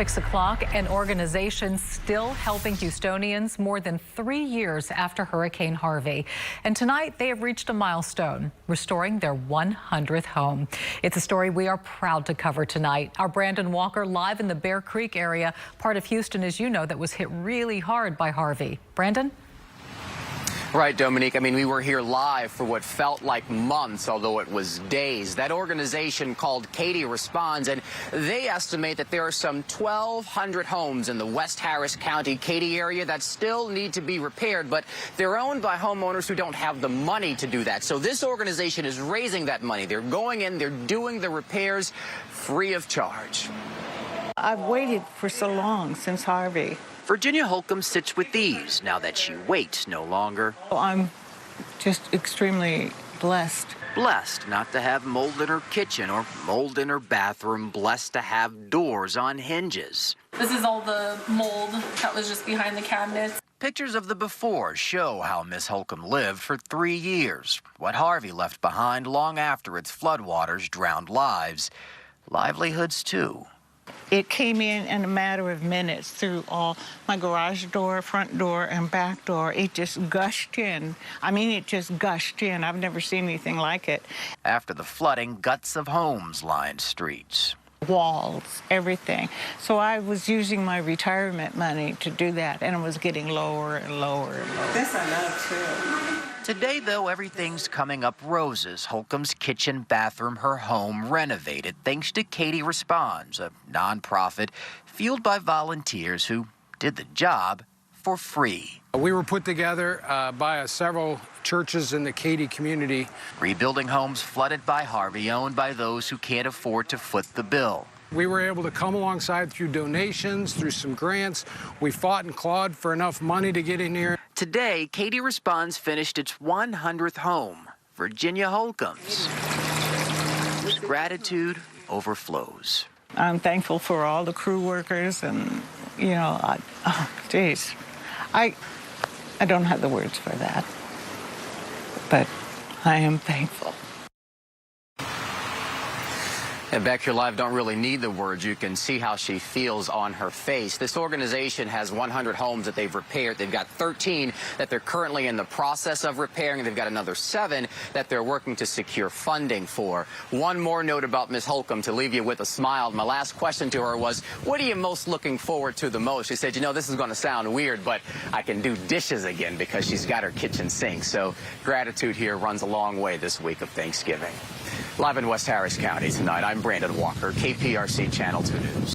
6 o'clock, an organization still helping Houstonians more than 3 years after Hurricane Harvey. And tonight they have reached a milestone, restoring their 100th home. It's a story we are proud to cover tonight. Our Brandon Walker live in the Bear Creek area, part of Houston, as you know, that was hit really hard by Harvey. Brandon? Right, Dominique. I mean, we were here live for what felt like months, although it was days. That organization called Katie Responds, and they estimate that there are some 1,200 homes in the West Harris County, Katy area that still need to be repaired, but they're owned by homeowners who don't have the money to do that. So this organization is raising that money. They're going in, they're doing the repairs free of charge. I've waited for so long since Harvey. Virginia Holcomb sits with these now that she waits no longer. I'm just extremely blessed. Blessed not to have mold in her kitchen or mold in her bathroom. Blessed to have doors on hinges. This is all the mold that was just behind the cabinets. Pictures of the before show how Miss Holcomb lived for 3 years. What Harvey left behind long after its floodwaters drowned lives. Livelihoods, too. It came in a matter of minutes through all my garage door, front door, and back door. It just gushed in. I mean, it just gushed in. I've never seen anything like it. After the flooding, guts of homes lined streets. Walls, everything. So I was using my retirement money to do that, and it was getting lower and lower and lower. This I love, too. Today, though, everything's coming up roses. Holcomb's kitchen, bathroom, her home renovated thanks to Katie Responds, a nonprofit fueled by volunteers who did the job for free. We were put together by several churches in the Katy community. Rebuilding homes flooded by Harvey, owned by those who can't afford to foot the bill. We were able to come alongside through donations, through some grants. We fought and clawed for enough money to get in here. Today, Katie Responds finished its 100th home, Virginia Holcomb's. Gratitude overflows. I'm thankful for all the crew workers, and, you know, I don't have the words for that, but I am thankful. And back here live, don't really need the words. You can see how she feels on her face. This organization has 100 homes that they've repaired. They've got 13 that they're currently in the process of repairing, and they've got another 7 that they're working to secure funding for. One more note about Ms. Holcomb to leave you with a smile. My last question to her was, what are you most looking forward to the most? She said, you know, this is going to sound weird, but I can do dishes again because she's got her kitchen sink. So gratitude here runs a long way this week of Thanksgiving. Live in West Harris County tonight, I'm Brandon Walker, KPRC Channel 2 News.